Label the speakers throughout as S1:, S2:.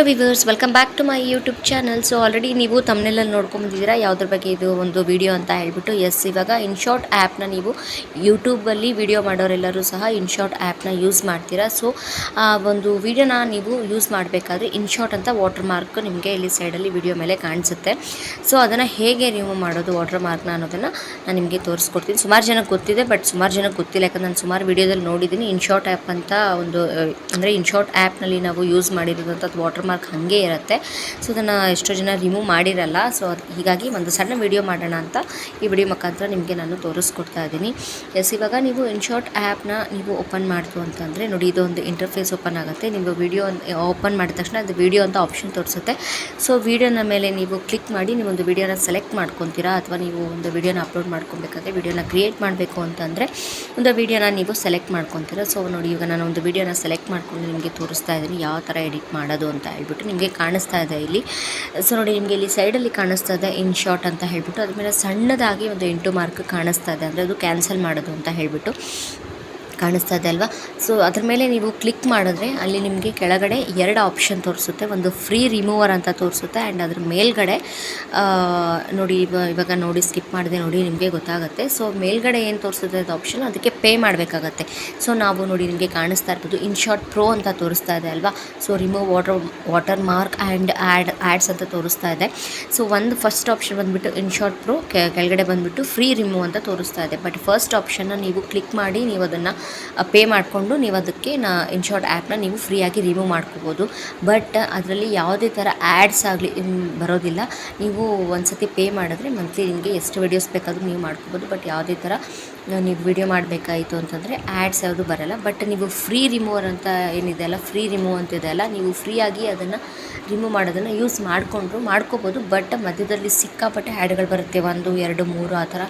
S1: Hello viewers, welcome back to my YouTube channel. So already ನೀವು ತಮ್ಮನೇಲಲ್ಲಿ ನೋಡ್ಕೊಂಬಂದಿದ್ದೀರಾ ಯಾವುದ್ರ ಬಗ್ಗೆ ಇದು ಒಂದು ವಿಡಿಯೋ ಅಂತ ಹೇಳ್ಬಿಟ್ಟು. ಇವಾಗ ಇನ್ಶಾರ್ಟ್ ಆ್ಯಪ್ನ ನೀವು ಯೂಟ್ಯೂಬಲ್ಲಿ ವಿಡಿಯೋ ಮಾಡೋರೆಲ್ಲರೂ ಸಹ ಇನ್ಶಾರ್ಟ್ ಆ್ಯಪ್ನ ಯೂಸ್ ಮಾಡ್ತೀರಾ. ಸೊ ಆ ಒಂದು ವಿಡಿಯೋನ ನೀವು ಯೂಸ್ ಮಾಡಬೇಕಾದ್ರೆ ಇನ್ಶಾರ್ಟ್ ಅಂತ ವಾಟರ್ ಮಾರ್ಕ್ ನಿಮಗೆ ಇಲ್ಲಿ ಸೈಡಲ್ಲಿ ವಿಡಿಯೋ ಮೇಲೆ ಕಾಣಿಸುತ್ತೆ. ಸೊ ಅದನ್ನು ಹೇಗೆ ರಿಮೂವ್ ಮಾಡೋದು ವಾಟರ್ ಮಾರ್ಕ್ನ ಅನ್ನೋದನ್ನು ನಾನು ನಿಮಗೆ ತೋರಿಸ್ಕೊಡ್ತೀನಿ. ಸುಮಾರು ಜನಕ್ಕೆ ಗೊತ್ತಿದೆ, ಬಟ್ ಸುಮಾರು ಜನಕ್ಕೆ ಗೊತ್ತಿಲ್ಲ. ಯಾಕಂದ್ರೆ ನಾನು ಸುಮಾರು ವಿಡಿಯೋದಲ್ಲಿ ನೋಡಿದ್ದೀನಿ. ಇನ್ಶಾರ್ಟ್ ಆ್ಯಪ್ ಅಂತ ಒಂದು ಅಂದರೆ ಇನ್ಶಾರ್ಟ್ ಆ್ಯಪ್ನಲ್ಲಿ ನಾವು ಯೂಸ್ ಮಾಡಿರೋದಂಥದ್ದು ವಾಟರ್ ಮಾರ್ಕ್ ಹಾಗೆ ಇರುತ್ತೆ. ಸೊ ಅದನ್ನು ಎಷ್ಟೋ ಜನ ರಿಮೂವ್ ಮಾಡಿರಲ್ಲ. ಸೊ ಹೀಗಾಗಿ ಒಂದು ಸಣ್ಣ ವಿಡಿಯೋ ಮಾಡೋಣ ಅಂತ ಈ ವಿಡಿಯೋ ಮುಖಾಂತರ ನಿಮಗೆ ನಾನು ತೋರಿಸ್ಕೊಡ್ತಾ ಇದ್ದೀನಿ. ಇವಾಗ ನೀವು ಇನ್ಶಾರ್ಟ್ ಆ್ಯಪ್ನ ನೀವು ಓಪನ್ ಮಾಡ್ತು ಅಂತಂದರೆ ನೋಡಿ, ಇದೊಂದು ಇಂಟರ್ಫೇಸ್ ಓಪನ್ ಆಗುತ್ತೆ. ನೀವು ವಿಡಿಯೋ ಓಪನ್ ಮಾಡಿದ ತಕ್ಷಣ ಅದು ವಿಡಿಯೋ ಅಂತ ಆಪ್ಷನ್ ತೋರಿಸುತ್ತೆ. ಸೊ ವಿಡಿಯೋನ ಮೇಲೆ ನೀವು ಕ್ಲಿಕ್ ಮಾಡಿ ನೀವೊಂದು ವಿಡಿಯೋನ ಸೆಲೆಕ್ಟ್ ಮಾಡ್ಕೊತೀರಾ, ಅಥವಾ ನೀವು ಒಂದು ವಿಡಿಯೋನ ಅಪ್ಲೋಡ್ ಮಾಡ್ಕೊಬೇಕಾದ್ರೆ ವಿಡಿಯೋನ ಕ್ರಿಯೇಟ್ ಮಾಡಬೇಕು ಅಂತಂದರೆ ಒಂದು ವಿಡಿಯೋನ ನೀವು ಸೆಲೆಕ್ಟ್ ಮಾಡ್ಕೊತೀರಾ. ಸೊ ನೋಡಿ, ಈಗ ನಾನು ಒಂದು ವಿಡಿಯೋನ ಸೆಲೆಕ್ಟ್ ಮಾಡ್ಕೊಂಡು ನಿಮಗೆ ತೋರಿಸ್ತಾ ಇದ್ದೀನಿ ಯಾವ ಥರ ಎಡಿಟ್ ಮಾಡೋದು ಅಂತ ಹೇಳ್ಬಿಟ್ಟು. ನಿಮಗೆ ಕಾಣಿಸ್ತಾ ಇದೆ ಇಲ್ಲಿ. ಸೊ ನೋಡಿ, ನಿಮಗೆ ಇಲ್ಲಿ ಸೈಡಲ್ಲಿ ಕಾಣಿಸ್ತಾ ಇದೆ ಇನ್ಶಾರ್ಟ್ ಅಂತ ಹೇಳ್ಬಿಟ್ಟು. ಅದ್ರ ಮೇಲೆ ಸಣ್ಣದಾಗಿ ಒಂದು ಇಂಟು ಮಾರ್ಕ್ ಕಾಣಿಸ್ತಾ ಇದೆ, ಅಂದರೆ ಅದು ಕ್ಯಾನ್ಸಲ್ ಮಾಡೋದು ಅಂತ ಹೇಳ್ಬಿಟ್ಟು ಕಾಣಿಸ್ತಾ ಇದೆ ಅಲ್ವಾ. ಸೊ ಅದ್ರ ಮೇಲೆ ನೀವು ಕ್ಲಿಕ್ ಮಾಡಿದ್ರೆ ಅಲ್ಲಿ ನಿಮಗೆ ಕೆಳಗಡೆ ಎರಡು ಆಪ್ಷನ್ ತೋರಿಸುತ್ತೆ. ಒಂದು ಫ್ರೀ ರಿಮೂವರ್ ಅಂತ ತೋರಿಸುತ್ತೆ, ಆ್ಯಂಡ್ ಅದ್ರ ಮೇಲ್ಗಡೆ ನೋಡಿ, ಇವಾಗ ನೋಡಿ ಸ್ಕಿಪ್ ಮಾಡಿದೆ ನೋಡಿ, ನಿಮಗೆ ಗೊತ್ತಾಗುತ್ತೆ. ಸೊ ಮೇಲ್ಗಡೆ ಏನು ತೋರಿಸುತ್ತೆ ಅದು ಆಪ್ಷನ್, ಅದಕ್ಕೆ ಪೇ ಮಾಡಬೇಕಾಗತ್ತೆ. ಸೊ ನಾವು ನೋಡಿ, ನಿಮಗೆ ಕಾಣಿಸ್ತಾ ಇರ್ಬೋದು ಇನ್ಶಾರ್ಟ್ ಪ್ರೋ ಅಂತ ತೋರಿಸ್ತಾ ಇದೆ ಅಲ್ವಾ. So remove water mark and ads ಅಂತ ತೋರಿಸ್ತಾ ಇದೆ. ಸೊ ಒಂದು ಫಸ್ಟ್ ಆಪ್ಷನ್ ಬಂದುಬಿಟ್ಟು ಇನ್ಶಾರ್ಟ್ ಪ್ರೋ, ಕೆಳಗಡೆ ಬಂದುಬಿಟ್ಟು ಫ್ರೀ ರಿಮೂವ್ ಅಂತ ತೋರಿಸ್ತಾ ಇದೆ. ಬಟ್ ಫಸ್ಟ್ ಆಪ್ಷನ್ನ ನೀವು ಕ್ಲಿಕ್ ಮಾಡಿ ನೀವು ಅದನ್ನು ಪೇ ಮಾಡಿಕೊಂಡು ನೀವು ಅದಕ್ಕೆ ಇನ್ಶಾರ್ಟ್ ಆ್ಯಪ್ನ ನೀವು ಫ್ರೀಯಾಗಿ ರಿಮೂವ್ ಮಾಡ್ಕೋಬೋದು. ಬಟ್ ಅದರಲ್ಲಿ ಯಾವುದೇ ಥರ ಆ್ಯಡ್ಸ್ ಆಗಲಿ ಬರೋದಿಲ್ಲ. ನೀವು ಒಂದು ಸತಿ ಪೇ ಮಾಡಿದ್ರೆ ಮಂತ್ಲಿ ನಿಮಗೆ ಎಷ್ಟು ವಿಡಿಯೋಸ್ ಬೇಕಾದರೂ ನೀವು ಮಾಡ್ಕೋಬೋದು. ಬಟ್ ಯಾವುದೇ ಥರ ನೀವು ವಿಡಿಯೋ ಮಾಡಬೇಕಾಯಿತು ಅಂತಂದರೆ ಆ್ಯಡ್ಸ್ ಯಾವುದು ಬರೋಲ್ಲ. ಬಟ್ ನೀವು ಫ್ರೀ ರಿಮೂವರ್ ಅಂತ ಏನಿದೆ ಅಲ್ಲ, ಫ್ರೀ ರಿಮೂವ್ ಅಂತಿದೆ ಅಲ್ಲ, ನೀವು ಫ್ರೀಯಾಗಿ ಅದನ್ನು ರಿಮೂವ್ ಮಾಡೋದನ್ನು ಯೂಸ್ ಮಾಡ್ಕೋಬೋದು. ಬಟ್ ಮಧ್ಯದಲ್ಲಿ ಸಿಕ್ಕಾಪಟ್ಟೆ ಆ್ಯಡ್ಗಳು ಬರುತ್ತೆ, 1, 2, 3 ಆ ಥರ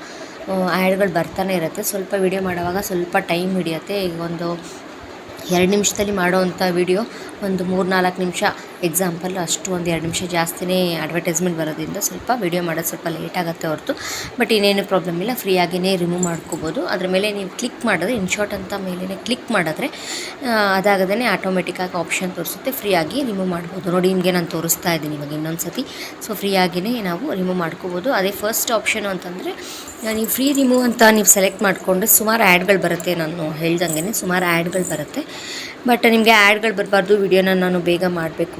S1: ಆ್ಯಡ್ಗಳು ಬರ್ತಾನೆ ಇರುತ್ತೆ. ಸ್ವಲ್ಪ ವಿಡಿಯೋ ಮಾಡುವಾಗ ಸ್ವಲ್ಪ ಟೈಮ್ ಹಿಡಿಯುತ್ತೆ. ಈಗ ಒಂದು 2 ನಿಮಿಷದಲ್ಲಿ ಮಾಡೋವಂಥ ವಿಡಿಯೋ ಒಂದು 3-4 ನಿಮಿಷ ಎಕ್ಸಾಂಪಲ್, ಅಷ್ಟು ಒಂದು 2 ನಿಮಿಷ ಜಾಸ್ತಿನೇ ಅಡ್ವರ್ಟೈಸ್ಮೆಂಟ್ ಬರೋದ್ರಿಂದ ಸ್ವಲ್ಪ ವಿಡಿಯೋ ಮಾಡೋದು ಸ್ವಲ್ಪ ಲೇಟ್ ಆಗುತ್ತೆ ಹೊರತು. ಬಟ್ ಇನ್ನೇನು ಪ್ರಾಬ್ಲಮ್ ಇಲ್ಲ, ಫ್ರೀಯಾಗಿಯೇ ರಿಮೂವ್ ಮಾಡ್ಕೋಬೋದು. ಅದ್ರ ಮೇಲೆ ನೀವು ಕ್ಲಿಕ್ ಮಾಡಿದ್ರೆ ಇನ್ಶಾರ್ಟ್ ಅಂತ ಮೇಲೆ ಕ್ಲಿಕ್ ಮಾಡಿದ್ರೆ ಅದಾಗದೇ ಆಟೋಮೆಟಿಕ್ಕಾಗಿ ಆಪ್ಷನ್ ತೋರಿಸುತ್ತೆ, ಫ್ರೀಯಾಗಿ ರಿಮೂವ್ ಮಾಡ್ಬೋದು. ನೋಡಿ, ನಿಮಗೆ ನಾನು ತೋರಿಸ್ತಾ ಇದ್ದೀನಿ ಇವಾಗ ಇನ್ನೊಂದು ಸತಿ. ಸೊ ಫ್ರೀಯಾಗಿಯೇ ನಾವು ರಿಮೂವ್ ಮಾಡ್ಕೋಬೋದು. ಅದೇ ಫಸ್ಟ್ ಆಪ್ಷನ್ ಅಂತಂದರೆ ನೀವು ಫ್ರೀ ರಿಮೂವ್ ಅಂತ ನೀವು ಸೆಲೆಕ್ಟ್ ಮಾಡಿಕೊಂಡ್ರೆ ಸುಮಾರು ಆ್ಯಡ್ಗಳು ಬರುತ್ತೆ. ನಾನು ಹೇಳ್ದಂಗೆ ಸುಮಾರು ಆ್ಯಡ್ಗಳು ಬರುತ್ತೆ. ಬಟ್ ನಿಮಗೆ ಆ್ಯಡ್ಗಳು ಬರಬಾರ್ದು, ವಿಡಿಯೋನ ನಾನು ಬೇಗ ಮಾಡಬೇಕು,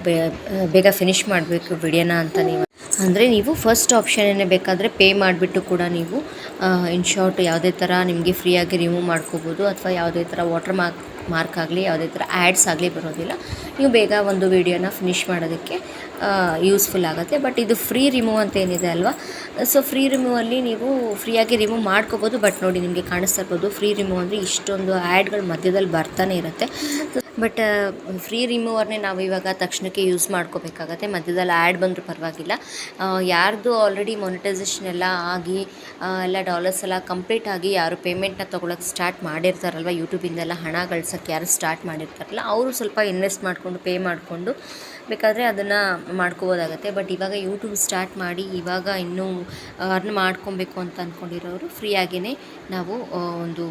S1: ಬೇಗ ಫಿನಿಷ್ ಮಾಡಬೇಕು ವಿಡಿಯೋನ ಅಂತ ಅಂದರೆ ನೀವು ಫಸ್ಟ್ ಆಪ್ಷನ್ನೇ ಬೇಕಾದರೆ ಪೇ ಮಾಡಿಬಿಟ್ಟು ಕೂಡ ನೀವು ಇನ್ಶಾರ್ಟ್ ಯಾವುದೇ ಥರ ನಿಮಗೆ ಫ್ರೀಯಾಗಿ ರಿಮೂವ್ ಮಾಡ್ಕೋಬೋದು. ಅಥವಾ ಯಾವುದೇ ಥರ ವಾಟರ್ ಮಾರ್ಕ್ ಆಗಲಿ ಯಾವುದೇ ಥರ ಆ್ಯಡ್ಸ್ ಆಗಲಿ ಬರೋದಿಲ್ಲ. ನೀವು ಬೇಗ ಒಂದು ವಿಡಿಯೋನ ಫಿನಿಷ್ ಮಾಡೋದಕ್ಕೆ ಯೂಸ್ಫುಲ್ ಆಗುತ್ತೆ. ಬಟ್ ಇದು ಫ್ರೀ ರಿಮೂವ್ ಅಂತ ಏನಿದೆ ಅಲ್ವಾ, ಸೊ ಫ್ರೀ ರಿಮೂವಲ್ಲಿ ನೀವು ಫ್ರೀಯಾಗಿ ರಿಮೂವ್ ಮಾಡ್ಕೋಬೋದು. ಬಟ್ ನೋಡಿ, ನಿಮಗೆ ಕಾಣಿಸ್ತಾ ಇರ್ಬೋದು ಫ್ರೀ ರಿಮೂವ್ ಅಂದರೆ ಇಷ್ಟೊಂದು ಆ್ಯಡ್ಗಳು ಮಧ್ಯದಲ್ಲಿ ಬರ್ತಾನೆ ಇರುತ್ತೆ. ಬಟ್ ಫ್ರೀ ರಿಮೂವರ್ನೇ ನಾವು ಇವಾಗ ತಕ್ಷಣಕ್ಕೆ ಯೂಸ್ ಮಾಡ್ಕೋಬೇಕಾಗತ್ತೆ. ಮಧ್ಯದಲ್ಲಿ ಆ್ಯಡ್ ಬಂದರೂ ಪರವಾಗಿಲ್ಲ. ಯಾರ್ದು ಆಲ್ರೆಡಿ ಮೊನಿಟೈಸೇಷನ್ ಎಲ್ಲ ಆಗಿ ಎಲ್ಲ ಡಾಲರ್ಸ್ ಎಲ್ಲ ಕಂಪ್ಲೀಟ್ ಆಗಿ ಯಾರು ಪೇಮೆಂಟ್ನ ತೊಗೊಳಕ್ಕೆ ಸ್ಟಾರ್ಟ್ ಮಾಡಿರ್ತಾರಲ್ವ, ಯೂಟ್ಯೂಬಿಂದೆಲ್ಲ ಹಣ ಗಳಿಸೋಕ್ಕೆ ಯಾರು ಸ್ಟಾರ್ಟ್ ಮಾಡಿರ್ತಾರಲ್ಲ, ಅವರು ಸ್ವಲ್ಪ ಇನ್ವೆಸ್ಟ್ ಮಾಡಿಕೊಂಡು ಪೇ ಮಾಡಿಕೊಂಡು ಬೇಕಾದರೆ ಅದನ್ನು ಮಾಡ್ಕೋಬೋದಾಗತ್ತೆ. ಬಟ್ ಇವಾಗ ಯೂಟ್ಯೂಬ್ ಸ್ಟಾರ್ಟ್ ಮಾಡಿ ಇವಾಗ ಇನ್ನೂ ಅರ್ನ್ ಮಾಡ್ಕೊಬೇಕು ಅಂತ ಅಂದ್ಕೊಂಡಿರೋರು ಫ್ರೀಯಾಗಿಯೇ ನಾವು ಒಂದು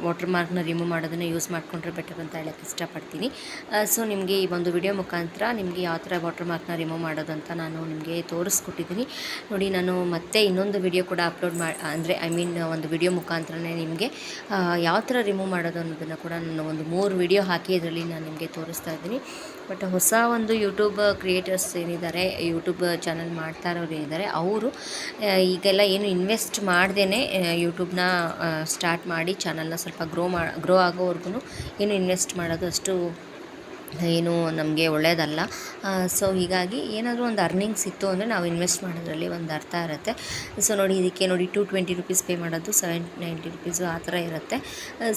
S1: ವಾಟರ್ ಮಾರ್ಕ್ನ ರಿಮೂವ್ ಮಾಡೋದನ್ನು ಯೂಸ್ ಮಾಡಿಕೊಂಡ್ರೆ ಬೆಟರ್ ಅಂತ ಹೇಳೋಕ್ಕೆ ಇಷ್ಟಪಡ್ತೀನಿ. ಸೊ ನಿಮಗೆ ಈ ಒಂದು ವಿಡಿಯೋ ಮುಖಾಂತರ ನಿಮಗೆ ಯಾವ ಥರ ವಾಟರ್ ಮಾರ್ಕ್ನ ರಿಮೂವ್ ಮಾಡೋದು ಅಂತ ನಾನು ನಿಮಗೆ ತೋರಿಸ್ಕೊಟ್ಟಿದ್ದೀನಿ. ನೋಡಿ, ನಾನು ಮತ್ತೆ ಇನ್ನೊಂದು ವಿಡಿಯೋ ಕೂಡ ಅಪ್ಲೋಡ್ ಒಂದು ವಿಡಿಯೋ ಮುಖಾಂತರನೇ ನಿಮಗೆ ಯಾವ ಥರ ರಿಮೂವ್ ಮಾಡೋದು ಅನ್ನೋದನ್ನು ಕೂಡ ನಾನು ಒಂದು 3 ವಿಡಿಯೋ ಹಾಕಿ ಇದರಲ್ಲಿ ನಾನು ನಿಮಗೆ ತೋರಿಸ್ತಾ ಇದ್ದೀನಿ. ಬಟ್ ಹೊಸ ಒಂದು ಯೂಟ್ಯೂಬ್ ಕ್ರಿಯೇಟರ್ಸ್ ಏನಿದ್ದಾರೆ, ಯೂಟ್ಯೂಬ್ ಚಾನಲ್ ಮಾಡ್ತಾ ಇರೋರು ಏನಿದ್ದಾರೆ, ಅವರು ಈಗೆಲ್ಲ ಏನು ಇನ್ವೆಸ್ಟ್ ಮಾಡ್ದೇ ಯೂಟ್ಯೂಬ್ನ ಸ್ಟಾರ್ಟ್ ಮಾಡಿ ಚಾನಲ್ನ ಸ್ವಲ್ಪ ಗ್ರೋ ಆಗೋವರೆಗೂ ಏನು ಇನ್ವೆಸ್ಟ್ ಮಾಡೋದು ಅಷ್ಟು ಏನು ನಮಗೆ ಒಳ್ಳೆಯದಲ್ಲ. ಸೊ ಹೀಗಾಗಿ ಏನಾದರೂ ಒಂದು ಅರ್ನಿಂಗ್ಸ್ ಇತ್ತು ಅಂದರೆ ನಾವು ಇನ್ವೆಸ್ಟ್ ಮಾಡೋದ್ರಲ್ಲಿ ಒಂದು ಅರ್ಥ ಇರುತ್ತೆ. ಸೊ ನೋಡಿ, ಇದಕ್ಕೆ ನೋಡಿ $220 ಪೇ ಮಾಡೋದು, $790 ಆ ಥರ ಇರುತ್ತೆ.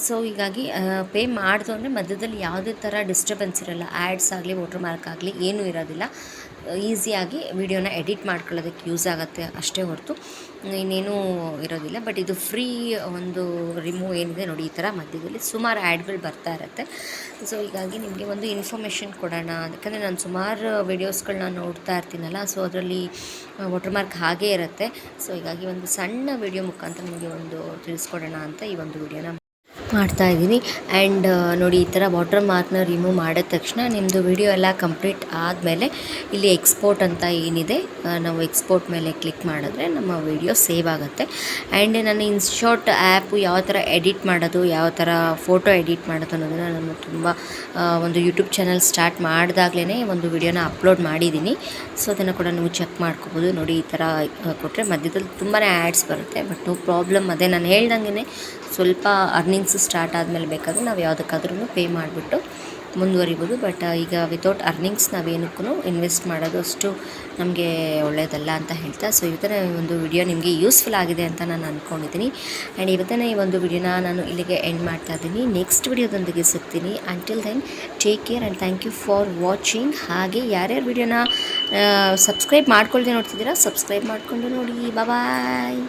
S1: ಸೊ ಹೀಗಾಗಿ ಪೇ ಮಾಡ್ದು ಅಂದರೆ ಮಧ್ಯದಲ್ಲಿ ಯಾವುದೇ ಥರ ಡಿಸ್ಟರ್ಬೆನ್ಸ್ ಇರೋಲ್ಲ, ಆ್ಯಡ್ಸ್ ಆಗಲಿ ವಾಟರ್ ಮಾರ್ಕ್ ಆಗಲಿ ಏನೂ ಇರೋದಿಲ್ಲ. ಈಸಿಯಾಗಿ ವಿಡಿಯೋನ ಎಡಿಟ್ ಮಾಡ್ಕೊಳ್ಳೋದಕ್ಕೆ ಯೂಸ್ ಆಗುತ್ತೆ ಅಷ್ಟೇ ಹೊರತು ಇನ್ನೇನೂ ಇರೋದಿಲ್ಲ. ಬಟ್ ಇದು ಫ್ರೀ ಒಂದು ರಿಮೂವ್ ಏನಿದೆ ನೋಡಿ, ಈ ಥರ ಮಧ್ಯದಲ್ಲಿ ಸುಮಾರು ಆ್ಯಡ್ಗಳು ಬರ್ತಾ ಇರುತ್ತೆ. ಸೊ ಹೀಗಾಗಿ ನಿಮಗೆ ಒಂದು ಇನ್ಫಾರ್ಮೇಷನ್ ಕೊಡೋಣ, ಯಾಕಂದರೆ ನಾನು ಸುಮಾರು ವೀಡಿಯೋಸ್ಗಳನ್ನ ನೋಡ್ತಾ ಇರ್ತೀನಲ್ಲ, ಸೊ ಅದರಲ್ಲಿ ವಾಟರ್ ಮಾರ್ಕ್ ಹಾಗೇ ಇರುತ್ತೆ. ಸೊ ಹೀಗಾಗಿ ಒಂದು ಸಣ್ಣ ವಿಡಿಯೋ ಮುಖಾಂತರ ನಿಮಗೆ ಒಂದು ತಿಳಿಸ್ಕೊಡೋಣ ಅಂತ ಈ ಒಂದು ವಿಡಿಯೋನ ಮಾಡ್ತಾ ಇದ್ದೀನಿ. ಆ್ಯಂಡ್ ನೋಡಿ ಈ ಥರ ವಾಟರ್ ಮಾರ್ಕ್ನ ರಿಮೂವ್ ಮಾಡಿದ ತಕ್ಷಣ ನಿಮ್ಮದು ವಿಡಿಯೋ ಎಲ್ಲ ಕಂಪ್ಲೀಟ್ ಆದಮೇಲೆ ಇಲ್ಲಿ ಎಕ್ಸ್ಪೋರ್ಟ್ ಅಂತ ಏನಿದೆ, ನಾವು ಎಕ್ಸ್ಪೋರ್ಟ್ ಮೇಲೆ ಕ್ಲಿಕ್ ಮಾಡಿದ್ರೆ ನಮ್ಮ ವಿಡಿಯೋ ಸೇವ್ ಆಗುತ್ತೆ. ಆ್ಯಂಡ್ ನಾನು ಇನ್ಶಾಟ್ ಆ್ಯಪು ಯಾವ ಥರ ಎಡಿಟ್ ಮಾಡೋದು, ಯಾವ ಥರ ಫೋಟೋ ಎಡಿಟ್ ಮಾಡೋದು ಅನ್ನೋದನ್ನು ನಾನು ತುಂಬ ಒಂದು ಯೂಟ್ಯೂಬ್ ಚಾನಲ್ ಸ್ಟಾರ್ಟ್ ಮಾಡಿದಾಗಲೇ ಒಂದು ವಿಡಿಯೋನ ಅಪ್ಲೋಡ್ ಮಾಡಿದ್ದೀನಿ. ಸೊ ಅದನ್ನು ಕೂಡ ನೀವು ಚೆಕ್ ಮಾಡ್ಕೋಬೋದು. ನೋಡಿ ಈ ಥರ ಕೊಟ್ಟರೆ ಮಧ್ಯದಲ್ಲಿ ತುಂಬಾ ಆ್ಯಡ್ಸ್ ಬರುತ್ತೆ, ಬಟ್ ನೋ ಪ್ರಾಬ್ಲಮ್. ಅದೇ ನಾನು ಹೇಳ್ದಂಗೆ ಸ್ವಲ್ಪ ಅರ್ನಿಂಗ್ಸ್ ಸ್ಟಾರ್ಟ್ ಆದಮೇಲೆ ಬೇಕಾದರೆ ನಾವು ಯಾವುದಕ್ಕಾದ್ರೂ ಪೇ ಮಾಡಿಬಿಟ್ಟು ಮುಂದುವರಿಬೋದು. ಬಟ್ ಈಗ ವಿತೌಟ್ ಅರ್ನಿಂಗ್ಸ್ ನಾವೇನಕ್ಕೂ ಇನ್ವೆಸ್ಟ್ ಮಾಡೋದು ಅಷ್ಟು ನಮಗೆ ಒಳ್ಳೆಯದಲ್ಲ ಅಂತ ಹೇಳ್ತಾ, ಸೊ ಇವತ್ತಿನ ಒಂದು ವಿಡಿಯೋ ನಿಮಗೆ ಯೂಸ್ಫುಲ್ ಆಗಿದೆ ಅಂತ ನಾನು ಅಂದ್ಕೊಂಡಿದ್ದೀನಿ. ಆ್ಯಂಡ್ ಇವತ್ತಿನ ಈ ಒಂದು ವಿಡಿಯೋನ ನಾನು ಇಲ್ಲಿಗೆ ಎಂಡ್ ಮಾಡ್ತಾ ಇದ್ದೀನಿ. ನೆಕ್ಸ್ಟ್ ವಿಡಿಯೋದೊಂದಿಗೆ ಸಿಗ್ತೀನಿ. Until then take care and thank you for watching. ಹಾಗೆ ಯಾರ್ಯಾರು ವಿಡಿಯೋನ ಸಬ್ಸ್ಕ್ರೈಬ್ ಮಾಡ್ಕೊಳ್ದೆ ನೋಡ್ತಿದ್ದೀರಾ, ಸಬ್ಸ್ಕ್ರೈಬ್ ಮಾಡಿಕೊಂಡು ನೋಡಿ. ಬಾಯ್.